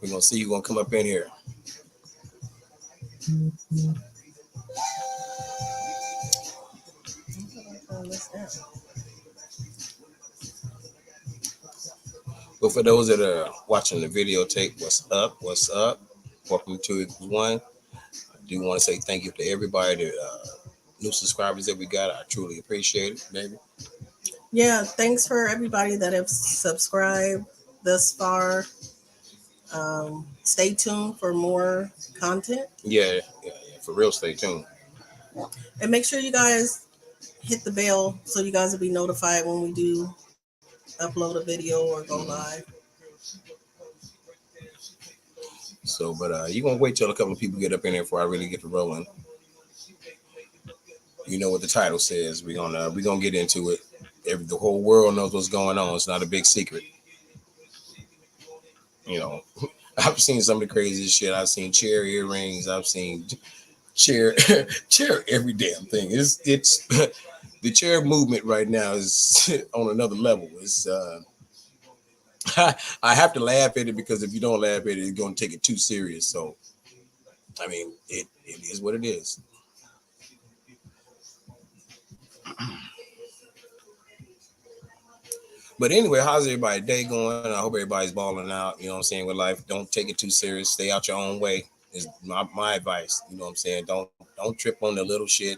We're gonna see who's gonna come up in here. But for those that are watching the videotape, what's up? What's up? Welcome to One. I do want to say thank you to everybody that new subscribers that we got. I truly appreciate it, baby. Yeah, thanks for everybody that have subscribed thus far. Stay tuned for more content. Yeah, for real. Stay tuned. And make sure you guys hit the bell so you guys will be notified when we do upload a video or go live. So, but you're gonna wait till a couple of people get up in there before I really get to rolling. You know what the title says. We're gonna get into it. The whole world knows what's going on. It's not a big secret. You know, I've seen some of the craziest shit. I've seen chair earrings. I've seen chair every damn thing. It's the chair movement right now is on another level. It's I have to laugh at it because if you don't laugh at it, you're gonna take it too serious. So I mean, it is what it is. But anyway, how's everybody's day going? I hope everybody's balling out, you know what I'm saying, with life. Don't take it too serious. Stay out your own way is my advice. You know what I'm saying? Don't trip on the little shit.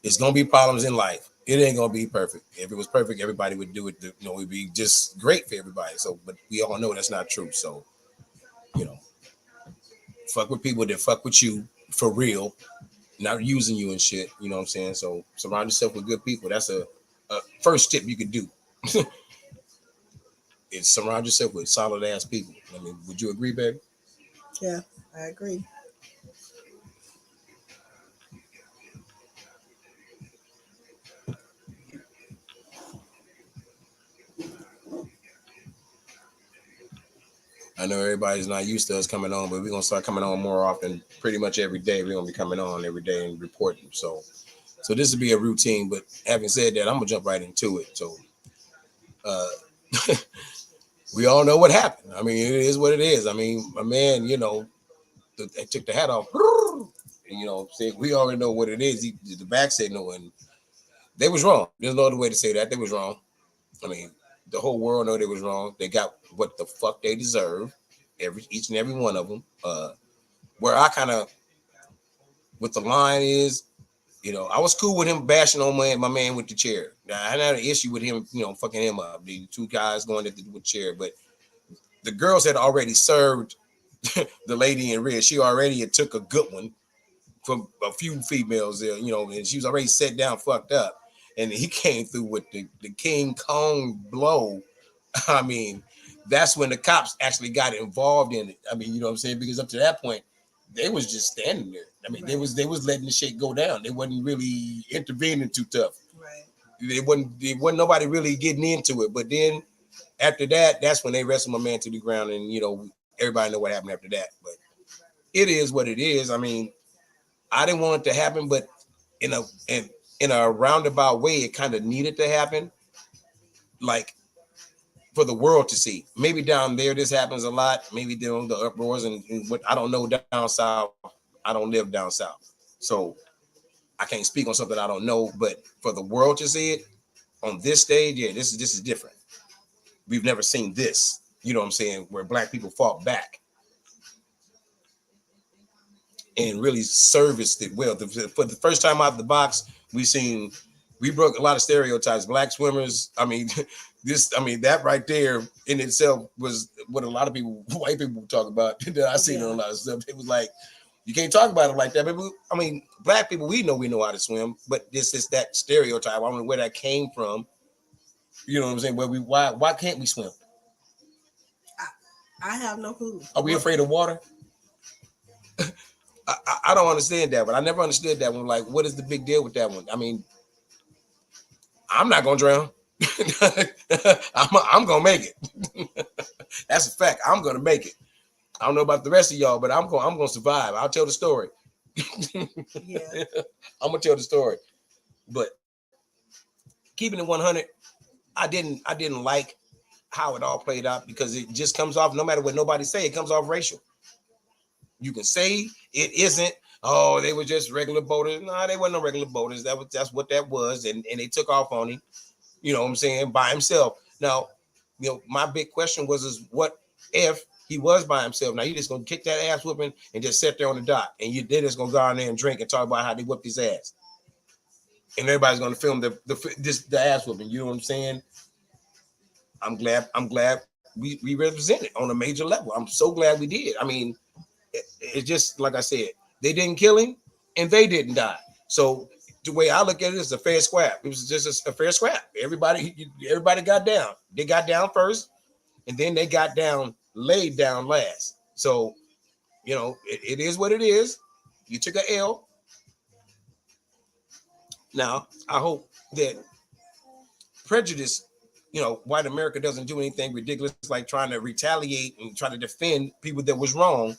It's gonna be problems in life. It ain't gonna be perfect. If it was perfect, everybody would do it. You know, it'd be just great for everybody. So, but we all know that's not true. So, you know, fuck with people that fuck with you for real, not using you and shit. You know what I'm saying? So surround yourself with good people. That's a first tip you could do. Is surround yourself with solid ass people. I mean, would you agree, baby? Yeah, I agree. I know everybody's not used to us coming on, but we're gonna start coming on more often. Pretty much every day, we're gonna be coming on every day and reporting. So this will be a routine. But having said that, I'm gonna jump right into it. So, we all know what happened. I mean, it is what it is. I mean, my man, you know, they took the hat off. And, you know, we already know what it is. The back said no, and they was wrong. There's no other way to say that. They was wrong. I mean, the whole world know they was wrong. They got what the fuck they deserve, each and every one of them. Where I kind of, what the line is, you know, I was cool with him bashing on my man with the chair. Now, I had an issue with him, you know, fucking him up. The two guys going at the chair, but the girls had already served the lady in red. She already had took a good one from a few females there, you know, and she was already set down, fucked up. And he came through with the King Kong blow. I mean, that's when the cops actually got involved in it. I mean, you know what I'm saying? Because up to that point, they was just standing there. I mean, right. they was letting the shit go down. They wasn't really intervening too tough. Right. It wasn't nobody really getting into it. But then after that, that's when they wrestled my man to the ground, and you know, everybody know what happened after that. But it is what it is. I mean, I didn't want it to happen, but in a roundabout way, it kind of needed to happen, like for the world to see. Maybe down there this happens a lot. Maybe doing the uproars and what I don't know down south. I don't live down south, so I can't speak on something I don't know. But for the world to see it on this stage, yeah, this is different. We've never seen this. You know what I'm saying? Where black people fought back and really serviced it well. For the first time out of the box, we broke a lot of stereotypes. Black swimmers, I mean, that right there in itself was what a lot of people, white people talk about. I seen a lot of stuff. It was like, you can't talk about it like that. But I mean, black people, we know how to swim, but this is that stereotype. I don't know where that came from. You know what I'm saying? Why can't we swim? I have no clue. Are we afraid of water? I don't understand that, but I never understood that one. Like, what is the big deal with that one? I mean, I'm not gonna drown. I'm gonna make it. That's a fact. I'm gonna make it. I don't know about the rest of y'all, but I'm gonna survive. I'll tell the story. Yeah. I'm gonna tell the story. But keeping it 100, I didn't like how it all played out, because it just comes off, no matter what nobody say, it comes off racial. You can say it isn't. Oh, they were just regular boaters. No, they weren't no regular boaters. That's what that was, and they took off on him. You know what I'm saying, by himself. Now, my big question was, is what if he was by himself? Now you just gonna kick that ass whooping and just sit there on the dock, and you then just gonna go out there and drink and talk about how they whooped his ass, and everybody's gonna film the ass whooping. You know what I'm saying? I'm glad we represented on a major level. I'm so glad we did. I mean, it's just like I said, they didn't kill him and they didn't die. So the way I look at it is a fair scrap. It was just a fair scrap. Everybody got down. They got down first, and then they got down, laid down last. So, it is what it is. You took a L. Now, I hope that prejudice, white America doesn't do anything ridiculous like trying to retaliate and try to defend people that was wrong.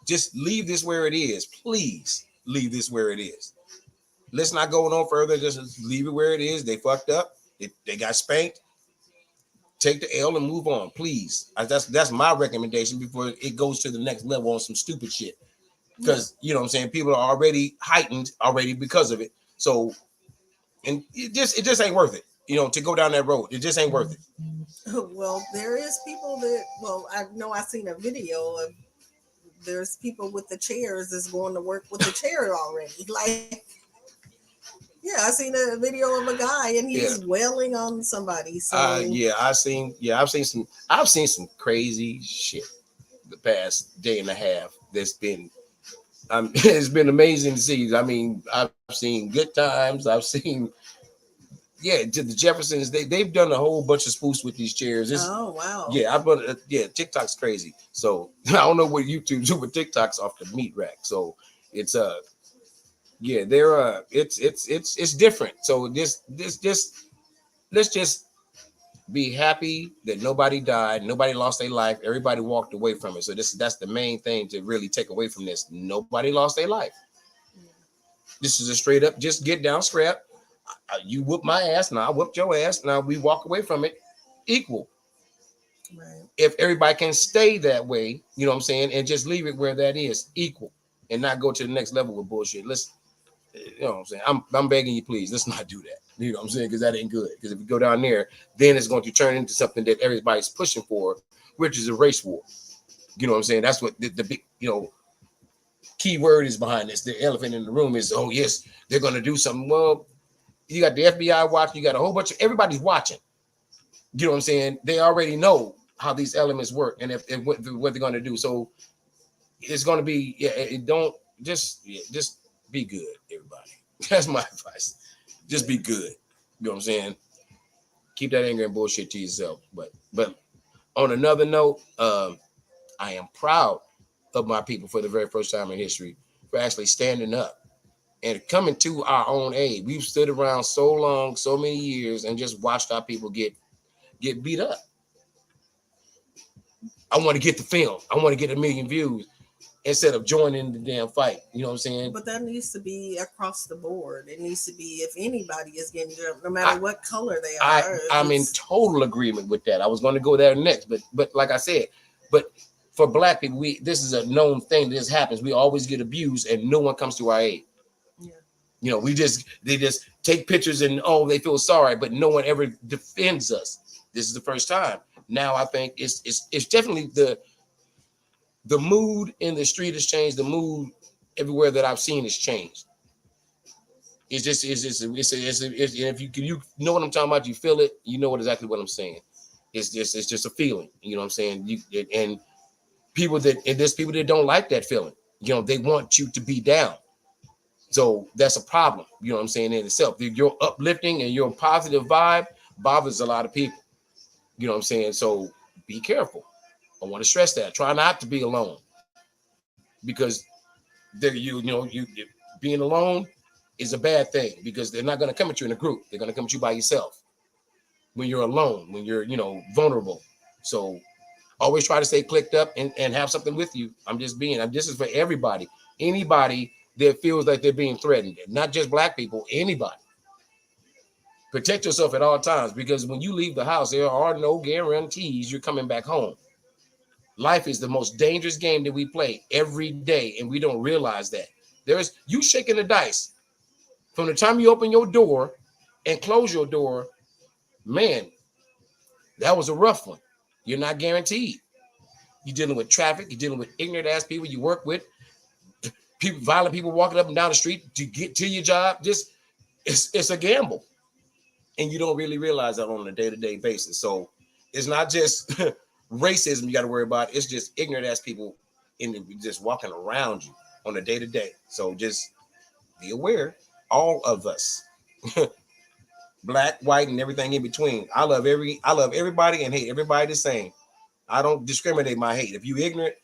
Just leave this where it is. Please leave this where it is. Let's not go no further. Just leave it where it is. They fucked up. They got spanked. Take the L and move on, please. That's my recommendation before it goes to the next level on some stupid shit. Because you know what I'm saying, people are already heightened already because of it. So, and it just ain't worth it. To go down that road, it just ain't worth it. Well, there is people that. Well, I know I seen a video of. There's people with the chairs that's going to work with the chair already. Like, yeah, I seen a video of a guy and he's wailing on somebody. So I've seen some crazy shit the past day and a half. That's been it's been amazing to see. I mean, I've seen good times. I've seen to the Jeffersons, they've done a whole bunch of spoofs with these chairs. Oh wow. Yeah, TikTok's crazy. So I don't know what YouTube do with TikToks off the meat rack. So it's they're it's different. So this let's just be happy that nobody died, nobody lost their life, everybody walked away from it. So that's the main thing to really take away from this. Nobody lost their life. This is a straight up just get down scrap. You whoop my ass, now I whooped your ass. Now we walk away from it equal. Right. If everybody can stay that way, you know what I'm saying, and just leave it where that is equal, and not go to the next level with bullshit. Let's, you know what I'm saying. I'm begging you, please. Let's not do that. You know what I'm saying, because that ain't good. Because if we go down there, then it's going to turn into something that everybody's pushing for, which is a race war. You know what I'm saying. That's what the big key word is behind this. The elephant in the room is, oh yes, they're going to do something. Well, you got the FBI watching. You got a whole bunch of everybody's watching. You know what I'm saying? They already know how these elements work and if what they're going to do. So it's going to be just be good, everybody. That's my advice. Just be good. You know what I'm saying? Keep that anger and bullshit to yourself. But on another note, I am proud of my people for the very first time in history for actually standing up and coming to our own aid. We've stood around so long, so many years, and just watched our people get beat up. I want to get the film. I want to get 1 million views instead of joining the damn fight. You know what I'm saying? But that needs to be across the board. It needs to be if anybody is getting jumped, no matter what color they are. I'm in total agreement with that. I was going to go there next, but like I said, but for black people, this is a known thing. This happens. We always get abused, and no one comes to our aid. Yeah. They just take pictures and they feel sorry, but no one ever defends us. This is the first time. Now I think it's definitely the mood in the street has changed. The mood everywhere that I've seen has changed. It's if you know what I'm talking about, you feel it. You know exactly what I'm saying. It's just a feeling. You know what I'm saying? And there's people that don't like that feeling. They want you to be down. So that's a problem. You know what I'm saying in itself. Your uplifting and your positive vibe bothers a lot of people. You know what I'm saying? So be careful. I want to stress that. Try not to be alone. Because being alone is a bad thing because they're not going to come at you in a group. They're going to come at you by yourself when you're alone, when you're, vulnerable. So always try to stay clicked up and have something with you. This is for everybody. Anybody that feels like they're being threatened, not just black people, anybody. Protect yourself at all times, because when you leave the house, there are no guarantees you're coming back home. Life is the most dangerous game that we play every day, and we don't realize that. There's you shaking the dice from the time you open your door and close your door. Man, that was a rough one. You're not guaranteed. You're dealing with traffic. You're dealing with ignorant ass people you work with, people, violent people walking up and down the street to get to your job. Just it's a gamble, and you don't really realize that on a day-to-day basis. So it's not just racism you got to worry about. It's just ignorant ass people just walking around you on a day-to-day. So just be aware, all of us, black, white, and everything in between. I love everybody and hate everybody the same. I don't discriminate my hate. If you ignorant,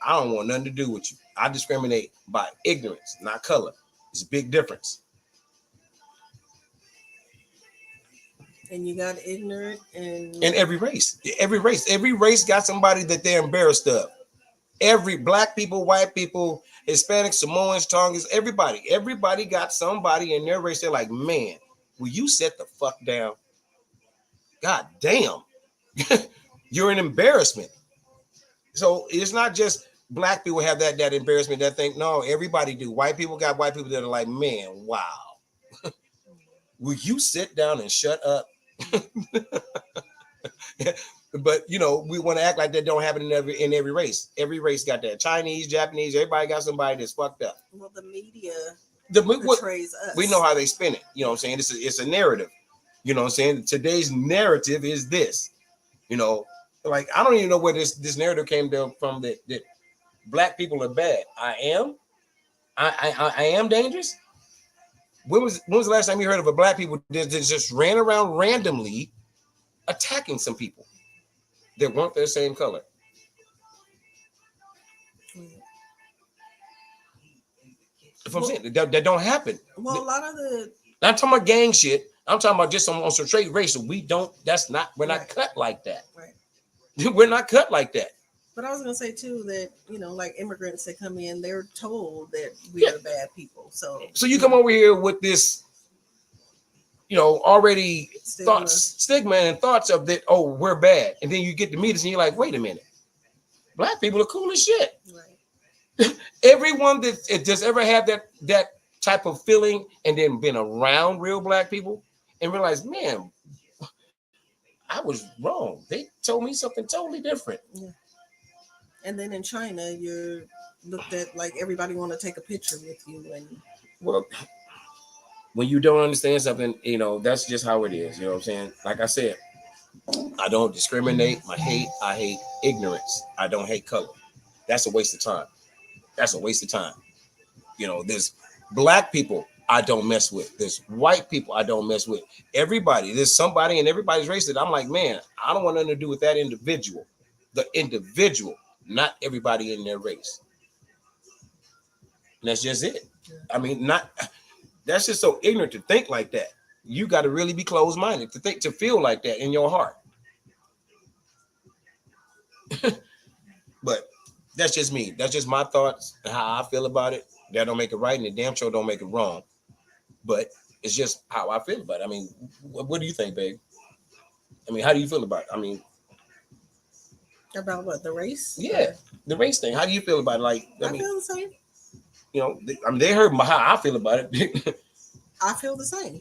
I don't want nothing to do with you. I discriminate by ignorance, not color. It's a big difference. And you got ignorant and Every race got somebody that they're embarrassed of. Every black people, white people, Hispanic, Samoans, Tongans, everybody got somebody in their race. They're like, man, will you sit the fuck down? God damn. You're an embarrassment. So it's not just black people have that embarrassment, that thing. No, everybody do. White people got white people that are like, man, wow. Will you sit down and shut up? But we want to act like that don't happen in every race. Every race got that. Chinese, Japanese, everybody got somebody that's fucked up. Well, the media portrays us. We know how they spin it. You know what I'm saying? It's a narrative. You know what I'm saying? Today's narrative is this. Like I don't even know where this narrative came from that black people are bad. I am dangerous. When was the last time you heard of a black people that just ran around randomly attacking some people that weren't their same color? If I'm saying that don't happen. Well, a lot of the not talking about gang shit. I'm talking about just on some straight racial. We're not cut like that. Right. We're not cut like that. But I was gonna say too that like immigrants that come in, they're told that we are bad people. So you come over here with this, already stigma and thoughts of that. Oh, we're bad, and then you get to meet us, and you're like, wait a minute, black people are cool as shit. Right. Everyone that does ever have that type of feeling, and then been around real black people, and realize, man, I was wrong. They told me something totally different. Yeah. And then in China, you're looked at like everybody want to take a picture with you. And well, when you don't understand something, that's just how it is. You know what I'm saying? Like I said, I don't discriminate. I hate ignorance. I don't hate color. That's a waste of time. There's black people I don't mess with. There's white people I don't mess with. Everybody, there's somebody in everybody's race that I'm like, man, I don't want nothing to do with that individual. The individual. Not everybody in their race. And that's just it. Yeah. I mean, that's just so ignorant to think like that. You got to really be closed-minded to feel like that in your heart. But that's just me. That's just my thoughts and how I feel about it. That don't make it right, and the damn show don't make it wrong. But it's just how I feel about it. I mean, what do you think, babe? I mean, how do you feel about it? I mean, about what, the race? Yeah, the race thing. How do you feel about it? Like, I feel the same. They heard how I feel about it. I feel the same.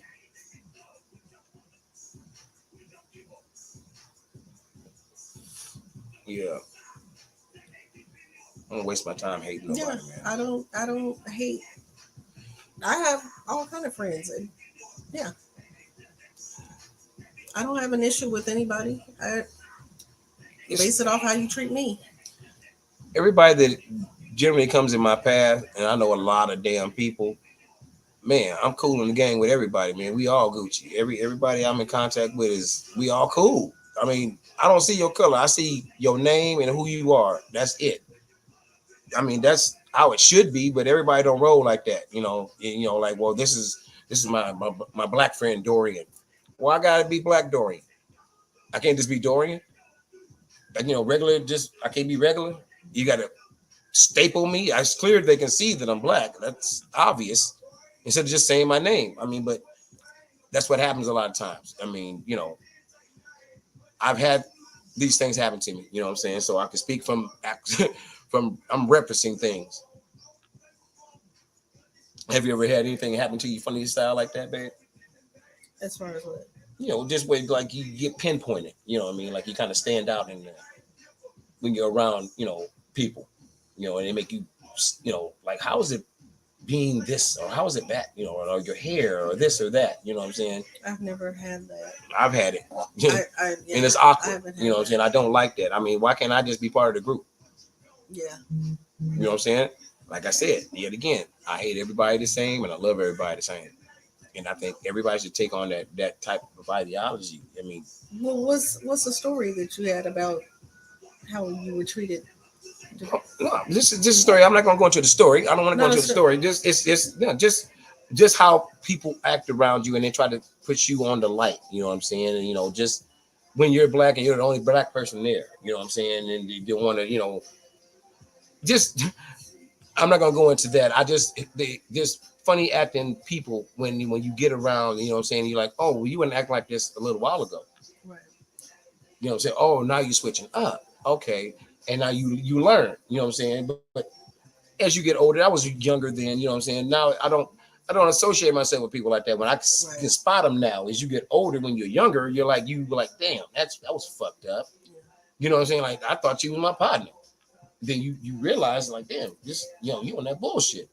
Yeah. I don't waste my time hating nobody, man. I don't hate. I have all kind of friends, and I don't have an issue with anybody. Base it off how you treat me. Everybody that generally comes in my path, and I know a lot of damn people, man, I'm cool in the gang with everybody, man. We all Gucci. Everybody I'm in contact with we all cool. I mean, I don't see your color. I see your name and who you are. That's it. I mean, that's how it should be, but everybody don't roll like that. Like, well, this is my black friend Dorian. Well, I gotta be Black Dorian. I can't just be Dorian. Like, regular, I can't be regular. You got to staple me. It's clear they can see that I'm black. That's obvious. Instead of just saying my name. I mean, but That's what happens a lot of times. I mean, I've had these things happen to me. You know what I'm saying? So I can speak from from I'm referencing things. Have you ever had anything happen to you funny style like that, babe? As far as what? Just where like you get pinpointed. You know what I mean? Like you kind of stand out in when you're around, people, and they make you, like how is it being this or how is it that, or your hair or this or that. You know what I'm saying? I've never had that. I've had it. Yeah, And it's awkward. You know what I'm saying? I don't like that. I mean, why can't I just be part of the group? Yeah. You know what I'm saying? Like I said, yet again, I hate everybody the same and I love everybody the same. And I think everybody should take on that type of ideology. I mean, well, what's the story that you had about how you were treated? No, this is a story. I'm not going to go into the story. I don't want to go into the story. Just how people act around you and they try to put you on the light. You know what I'm saying? And just when you're black and you're the only black person there. You know what I'm saying? And they don't want to, just. I'm not going to go into that. Just funny acting people when you get around. You know what I'm saying? You're like, oh, well, you wouldn't act like this a little while ago. Right. You know what I'm saying? Oh, now you're switching up. Okay. And now you learn, you know what I'm saying? But as you get older, I was younger then, you know what I'm saying? Now I don't associate myself with people like that. When I can spot them now, as you get older, when you're younger, you're like, damn, that was fucked up. Yeah. You know what I'm saying? Like, I thought you was my partner. Then you realize, like, damn, this, you on that bullshit.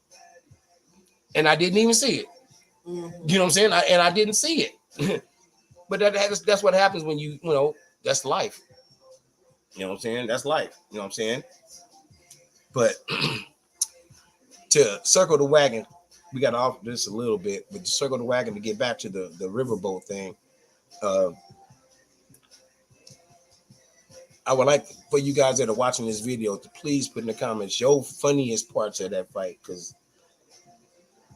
And I didn't even see it. Mm-hmm. You know what I'm saying? I didn't see it. But that's what happens when that's life. You know what I'm saying? That's life. You know what I'm saying? But to circle the wagon, we got off this a little bit, but to circle the wagon to get back to the riverboat thing, I would like for you guys that are watching this video to please put in the comments your funniest parts of that fight, because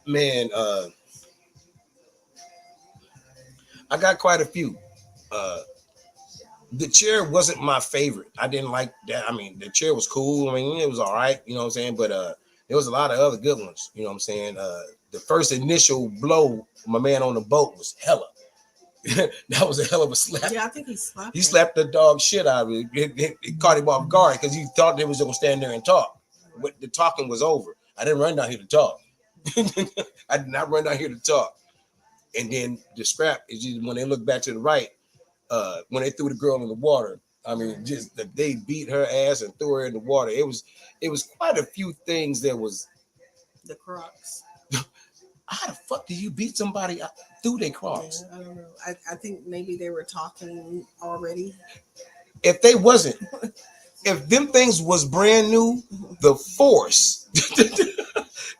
man, I got quite a few. The chair wasn't my favorite. I didn't like that. I mean, the chair was cool. I mean, it was all right, you know what I'm saying? But there was a lot of other good ones, you know what I'm saying? The first initial blow, my man on the boat was hella. That was a hell of a slap. Yeah, I think he slapped. He slapped the dog shit out of it. It caught him off guard because he thought they was gonna stand there and talk. But the talking was over. I didn't run down here to talk. I did not run down here to talk. And then the scrap is just, when they look back to the right, when they threw the girl in the water, I mean, just they beat her ass and threw her in the water. It was quite a few things. There was the Crocs. How the fuck do you beat somebody through their Crocs? Yeah, I don't know. I think maybe they were talking already. If they wasn't, if them things was brand new, the force,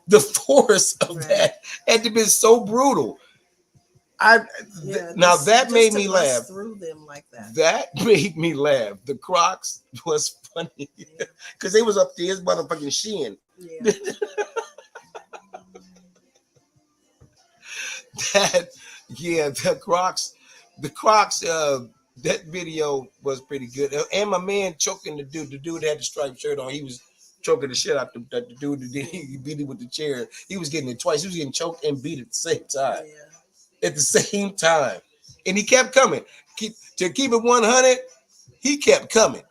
the force of that had to be so brutal. Now that made me laugh. Through them like that. That made me laugh. The Crocs was funny because they was up to his motherfucking shin. Yeah. The Crocs. That video was pretty good. And my man choking the dude. The dude had the striped shirt on. He was choking the shit out the dude. He beat him with the chair. He was getting it twice. He was getting choked and beat at the same time. Yeah. At the same time, and he kept coming. To keep it 100, he kept coming.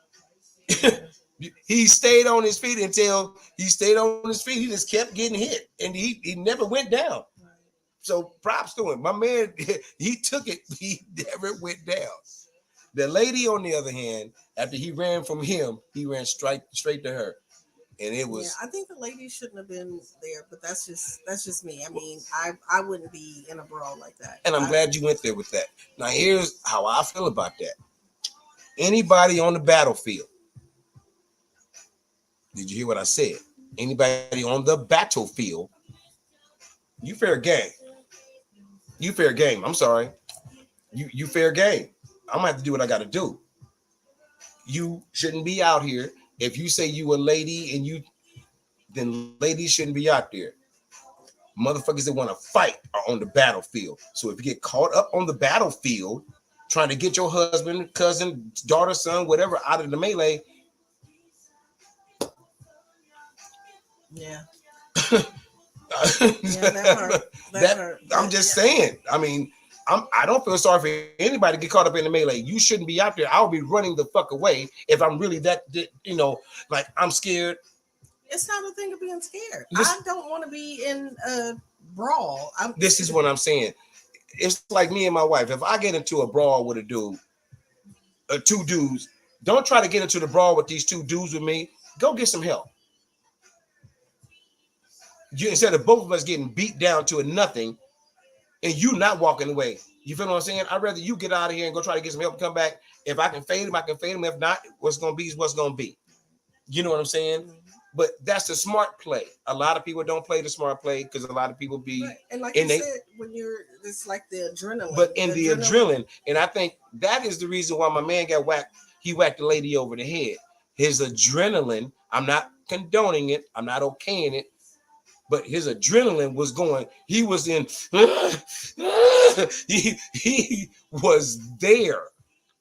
He stayed on his feet until he stayed on his feet. He just kept getting hit, and he never went down. So props to him. My man, he took it. He never went down. The lady, on the other hand, after he ran from him, he ran straight to her. And it was. Yeah, I think the lady shouldn't have been there, but that's just me. I mean, I wouldn't be in a brawl like that. And I'm glad you went there with that. Now, here's how I feel about that. Anybody on the battlefield, did you hear what I said? Anybody on the battlefield, you fair game. You fair game. I'm sorry. You fair game. I'm gonna have to do what I gotta do. You shouldn't be out here. If you say you a lady and then ladies shouldn't be out there. Motherfuckers that want to fight are on the battlefield. So if you get caught up on the battlefield trying to get your husband, cousin, daughter, son, whatever out of the melee. Yeah. That hurt. I'm just saying. I mean, I don't feel sorry for anybody to get caught up in the melee. You shouldn't be out there. I'll be running the fuck away if I'm really that, like I'm scared. It's not a thing of being scared. Listen, I don't want to be in a brawl. this is what I'm saying. It's like me and my wife. If I get into a brawl with a dude, two dudes, don't try to get into the brawl with these two dudes with me. Go get some help. Instead of both of us getting beat down to a nothing and you not walking away. You feel what I'm saying? I'd rather you get out of here and go try to get some help and come back. If I can fade him, I can fade him. If not, what's going to be is what's going to be. You know what I'm saying? Mm-hmm. But that's the smart play. A lot of people don't play the smart play because a lot of people be right. And like you said, when it's like the adrenaline. But in the adrenaline, and I think that is the reason why my man got whacked. He whacked the lady over the head. His adrenaline, I'm not condoning it, I'm not okaying it, but his adrenaline was going. He was in. He was there.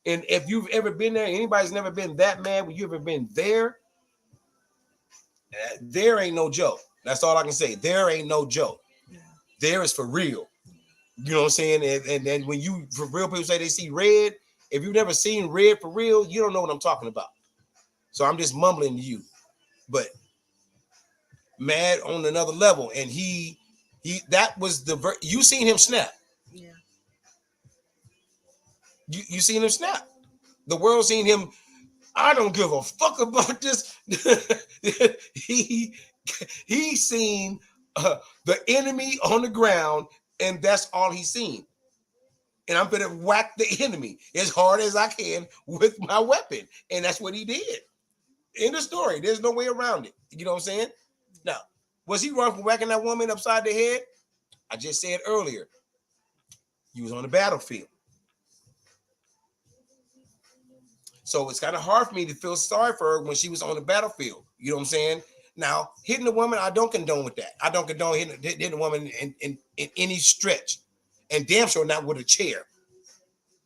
And if you've ever been there, anybody's never been that mad when you've ever been there. There ain't no joke. That's all I can say. There ain't no joke. Yeah. There is for real. You know what I'm saying? And then when you, for real, people say they see red. If you've never seen red for real, you don't know what I'm talking about. So I'm just mumbling to you. But mad on another level. And he that was you seen him snap. Yeah. You seen him snap. The world seen him. I don't give a fuck about this. He seen the enemy on the ground, and that's all he's seen. And I'm gonna whack the enemy as hard as I can with my weapon, and that's what he did. End of story. There's no way around it. You know what I'm saying? Now, was he wrong for whacking that woman upside the head? I just said earlier, he was on the battlefield. So it's kind of hard for me to feel sorry for her when she was on the battlefield. You know what I'm saying? Now, hitting a woman, I don't condone with that. I don't condone hitting a woman in any stretch. And damn sure not with a chair.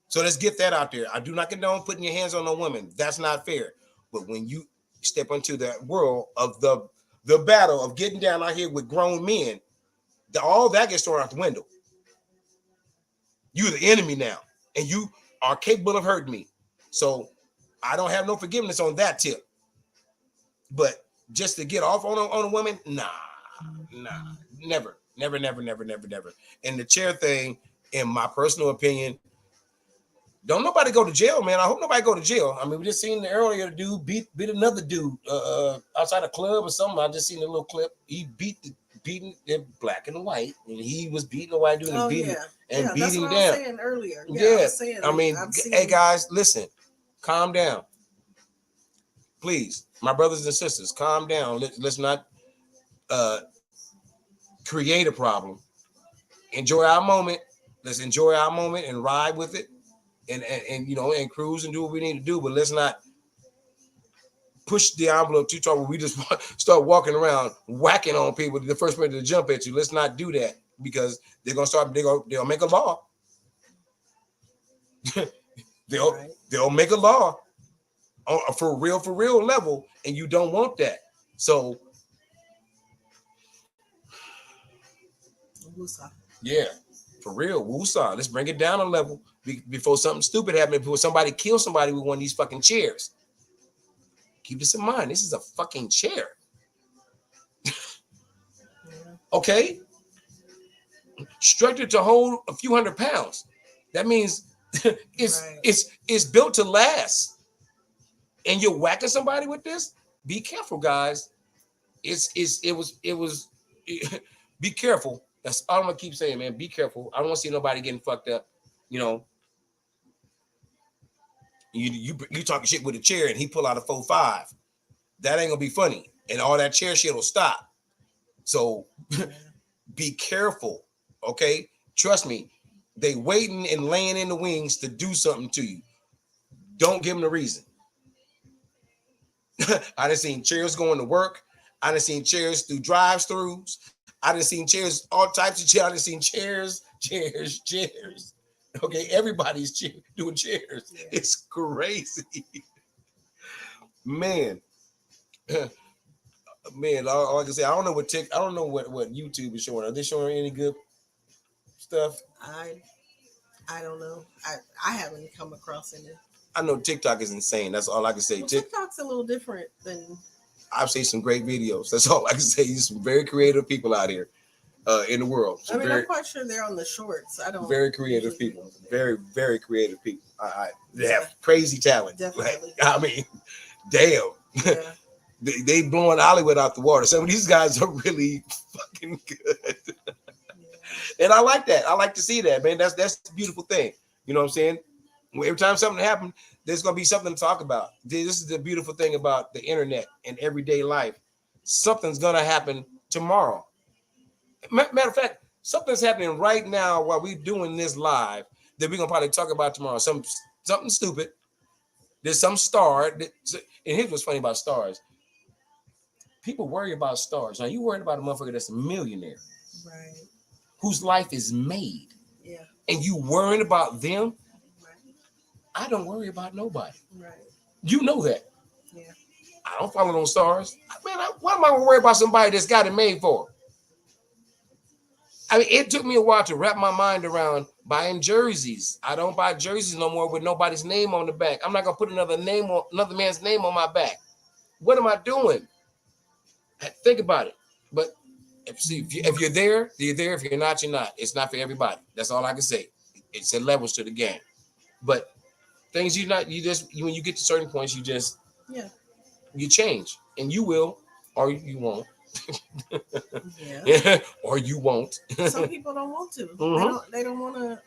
So let's get that out there. I do not condone putting your hands on a woman. That's not fair. But when you step into that world of the battle of getting down out here with grown men, all that gets thrown out the window. You're the enemy now. And you are capable of hurting me. So I don't have no forgiveness on that tip. But just to get off on a woman, nah, never. And the chair thing, in my personal opinion, don't nobody go to jail, man. I hope nobody go to jail. I mean, we just seen the earlier dude beat another dude outside a club or something. I just seen a little clip. He beating the black and white, and he was beating the white dude and beating him that's down. what I was saying earlier. I mean, hey guys, listen, calm down, please, my brothers and sisters, calm down. Let's not create a problem. Enjoy our moment. Let's enjoy our moment and ride with it, and cruise and do what we need to do. But let's not push the envelope too far where we just start walking around whacking on people. The first person to jump at you. Let's not do that because they're gonna start. They'll make a law. They'll make a law for real level, and you don't want that. So yeah, for real, woosah. Let's bring it down a level before something stupid happens. Before somebody kills somebody with one of these fucking chairs. Keep this in mind. This is a fucking chair. Okay? Structured to hold a few hundred pounds. That means it's built to last. And you're whacking somebody with this? Be careful, guys. It was be careful. That's all I'm gonna keep saying, man. Be careful. I don't want to see nobody getting fucked up. You know, you talking shit with a chair and he pull out a 4.5. That ain't gonna be funny, and all that chair shit will stop. So be careful, okay? Trust me, they waiting and laying in the wings to do something to you. Don't give them the reason. I done seen chairs going to work. I done seen chairs through drive-thrus. I done seen chairs, all types of chairs. I done seen chairs. Okay, everybody's doing chairs. Yeah. It's crazy. Man. Man, all I can say, I don't know what YouTube is showing. Are they showing any good stuff? I I don't know. I haven't come across any. I know TikTok is insane. That's all I can say. Well, TikTok's a little different than. I've seen some great videos. That's all I can say. There's some very creative people out here in the world. I mean, I'm quite sure they're on the shorts. I don't. Very creative people. Very, very creative people. They have crazy talent. Definitely. Like, I mean, damn. Yeah. They blowing Hollywood out the water. Some of these guys are really fucking good. And I like that. I like to see that, man. That's the beautiful thing. You know what I'm saying? Every time something happens, there's gonna be something to talk about. This is the beautiful thing about the internet and everyday life. Something's gonna happen tomorrow. Matter of fact, something's happening right now while we're doing this live that we're gonna probably talk about tomorrow. Something stupid. There's some star. And here's what's funny about stars. People worry about stars. Now you worried about a motherfucker that's a millionaire, right? Whose life is made. Yeah. And you worrying about them? Right. I don't worry about nobody. Right. You know that. Yeah. I don't follow those stars. Man, why am I gonna worry about somebody that's got it made for? I mean, it took me a while to wrap my mind around buying jerseys. I don't buy jerseys no more with nobody's name on the back. I'm not gonna put another man's name on my back. What am I doing? Think about it. But if you're there, you're there. If you're not, you're not. It's not for everybody. That's all I can say. It's a levels to the game. But things when you get to certain points, you change, and you will, or you won't. Yeah. Or you won't. Some people don't want to. Mm-hmm. They don't want to.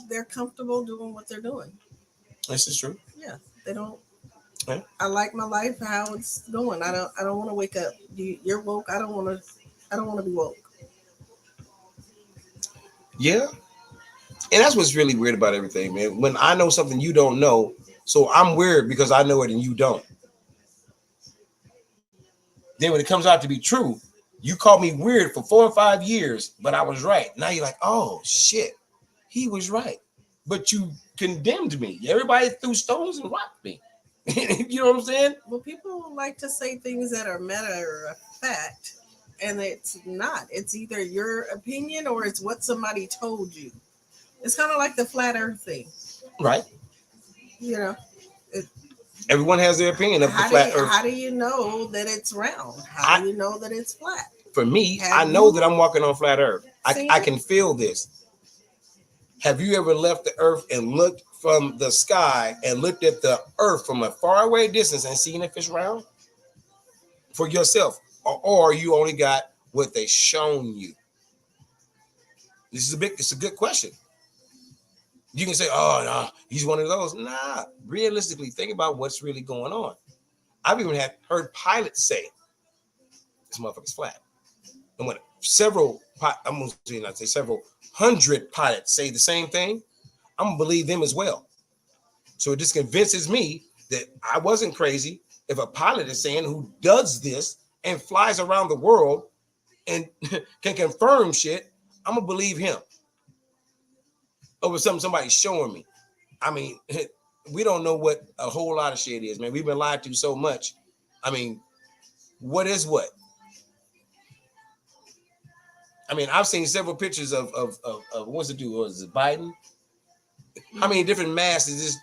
They're comfortable doing what they're doing. This is true. Yeah, they don't. Yeah. I like my life how it's going. I don't want to wake up. You're woke. I don't want to be woke. Yeah. And that's what's really weird about everything, man. When I know something you don't know, so I'm weird because I know it and you don't. Then when it comes out to be true, you called me weird for 4 or 5 years, but I was right. Now you're like, oh shit, he was right. But you condemned me. Everybody threw stones and rocked me. You know what I'm saying? Well, people like to say things that are matter of fact, and it's not. It's either your opinion or it's what somebody told you. It's kind of like the flat earth thing. Right. You know. Everyone has their opinion of the flat earth. How do you know that it's round? How do you know that it's flat? For me, I know that I'm walking on flat earth. I can feel this. Have you ever left the earth and looked from the sky and looked at the earth from a faraway distance and seen if it's round? For yourself. Or you only got what they shown you? It's a good question. You can say, oh, no, he's one of those. Nah, realistically, think about what's really going on. I've even heard pilots say, this motherfucker's flat. And when several hundred pilots say the same thing, I'm going to believe them as well. So it just convinces me that I wasn't crazy. If a pilot is saying who does this and flies around the world and can confirm shit, I'm going to believe him. Over somebody's showing me. I mean, we don't know what a whole lot of shit is, man. We've been lied to so much. I mean, what is what? I mean, I've seen several pictures of what's it do? Was it Biden? How many different masks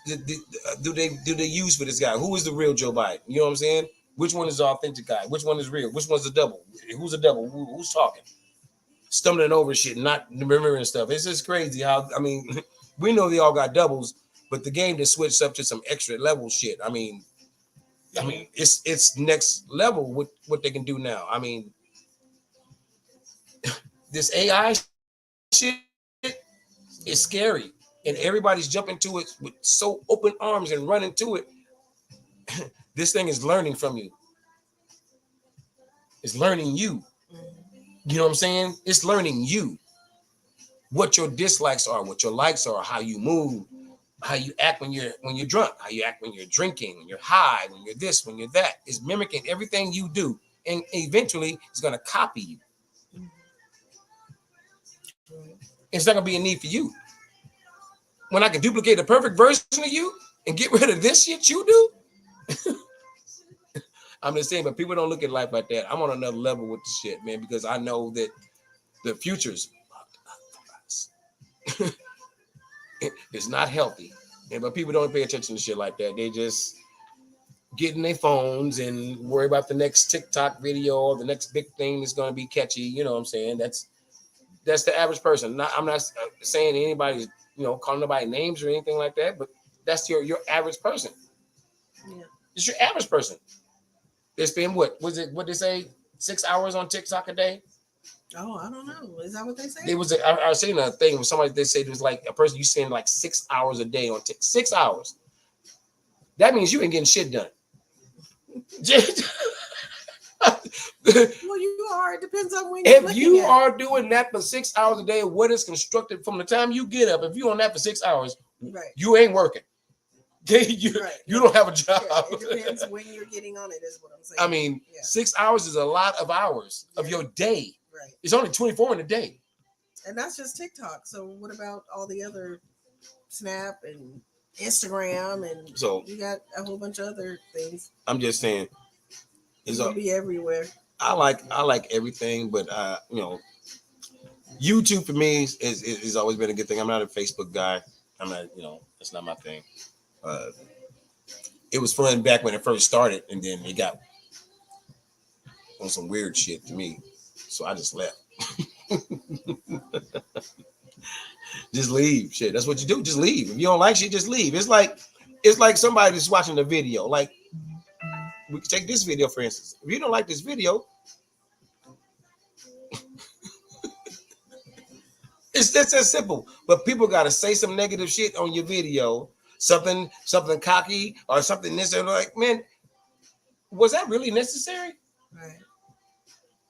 do they use for this guy? Who is the real Joe Biden? You know what I'm saying? Which one is the authentic guy? Which one is real? Which one's the double? Who's the double? Who's talking? Stumbling over shit, not remembering stuff. It's just crazy how, I mean, we know they all got doubles, but the game just switched up to some extra level shit. I mean, it's next level with what they can do now. I mean, this AI shit is scary, and everybody's jumping to it with so open arms and running to it. This thing is learning from you. It's learning you. You know what I'm saying? It's learning you. What your dislikes are, what your likes are, how you move, how you act when you're drunk, how you act when you're drinking, when you're high, when you're this, when you're that. It's mimicking everything you do, and eventually it's gonna copy you. It's not gonna be a need for you. When I can duplicate a perfect version of you and get rid of this shit you do. I'm just saying, but people don't look at life like that. I'm on another level with the shit, man, because I know that the future's It's not healthy. But people don't pay attention to shit like that. They just get in their phones and worry about the next TikTok video or the next big thing that's going to be catchy. You know what I'm saying? That's the average person. I'm not saying anybody's, calling nobody names or anything like that, but that's your average person. Yeah. It's your average person. They spend what they say, 6 hours on TikTok a day? Oh, I don't know. Is that what they say? There was I was saying a thing with somebody, they said it was like a person you spend like 6 hours a day on 6 hours. That means you ain't getting shit done. Well, you are. It depends on when if you are doing that for 6 hours a day, what is constructed from the time you get up, if you're on that for 6 hours, right, you ain't working. you don't have a job. Yeah, it depends when you're getting on it, is what I'm saying. I mean, 6 hours is a lot of hours of your day. Right. It's only 24 in a day. And that's just TikTok. So what about all the other Snap and Instagram, and so you got a whole bunch of other things? I'm just saying, it'll be everywhere. I like everything, but YouTube for me is always been a good thing. I'm not a Facebook guy. I'm not, that's not my thing. It was fun back when it first started, and then it got on some weird shit to me, so I just left. Just leave. Shit, that's what you do. Just leave. If you don't like shit, just leave. It's like somebody that's watching the video. Like, we can take this video for instance. If you don't like this video, it's just that simple. But people got to say some negative shit on your video, something cocky or something this and like, man, was that really necessary? Right.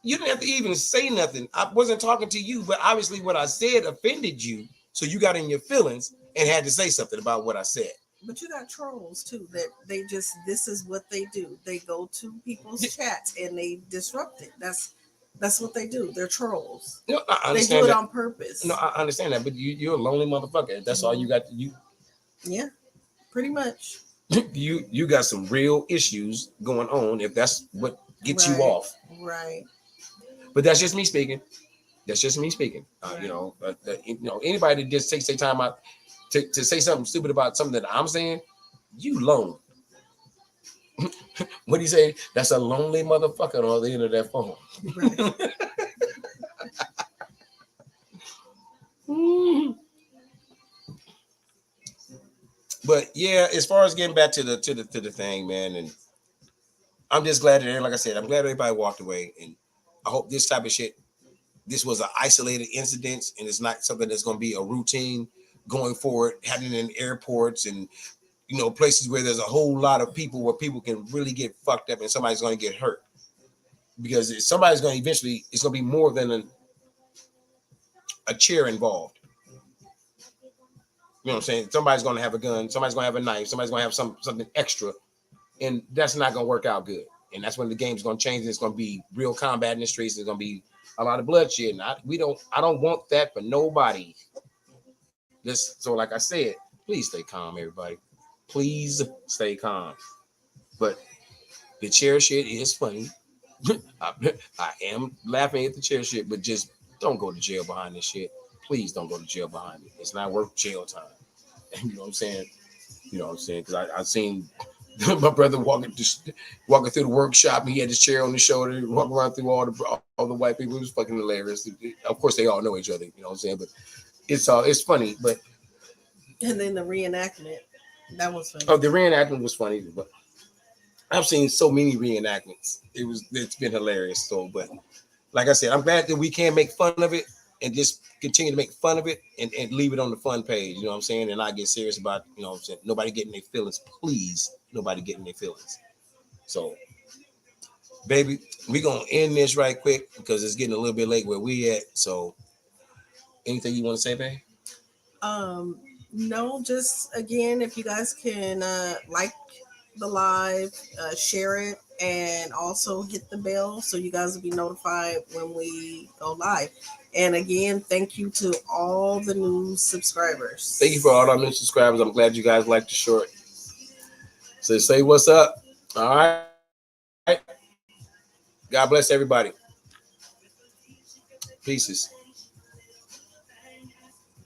You didn't have to even say nothing. I wasn't talking to you, but obviously what I said offended you, so you got in your feelings and had to say something about what I said. But you got trolls too, that this is what they do. They go to people's chats and they disrupt it. That's what they do. They're trolls. No, I understand. They do it on purpose. No, I understand that, but you're a lonely motherfucker. That's all you got to you. Yeah, pretty much. You got some real issues going on if that's what gets you off. Right. But that's just me speaking. That's just me speaking. Right. Anybody that just takes their time out to say something stupid about something that I'm saying, you lonely. What do you say? That's a lonely motherfucker on the end of that phone. Right. But yeah, as far as getting back to the thing, man, and I'm just glad that, like I said, I'm glad everybody walked away, and I hope this type of shit, this was an isolated incident, and it's not something that's going to be a routine going forward, happening in airports and places where there's a whole lot of people where people can really get fucked up and somebody's going to get hurt, because somebody's going to eventually, it's going to be more than a chair involved. You know what I'm saying? Somebody's going to have a gun. Somebody's going to have a knife. Somebody's going to have something extra. And that's not going to work out good. And that's when the game's going to change. It's going to be real combat in the streets. There's going to be a lot of bloodshed. And I don't want that for nobody. So like I said, please stay calm, everybody. Please stay calm. But the chair shit is funny. I am laughing at the chair shit, but just don't go to jail behind this shit. Please don't go to jail behind it. It's not worth jail time. You know what I'm saying? Because I've seen my brother walking through the workshop, and he had his chair on his shoulder, walking around through all the white people. It was fucking hilarious. Of course, they all know each other. You know what I'm saying? But it's funny. But and then the reenactment, that was funny. Oh, the reenactment was funny. But I've seen so many reenactments. It's been hilarious. So, but like I said, I'm glad that we can make fun of it and just continue to make fun of it and leave it on the fun page. You know what I'm saying? And I get serious about, what I'm saying, nobody getting their feelings. Please, nobody getting their feelings. So, baby, we're going to end this right quick because it's getting a little bit late where we at. So, anything you want to say, babe? No, just again, if you guys can like the live, share it, and also hit the bell so you guys will be notified when we go live. And again, thank you to all the new subscribers. Thank you for all our new subscribers. I'm glad you guys liked the short. So say what's up. All right. God bless everybody. Pieces.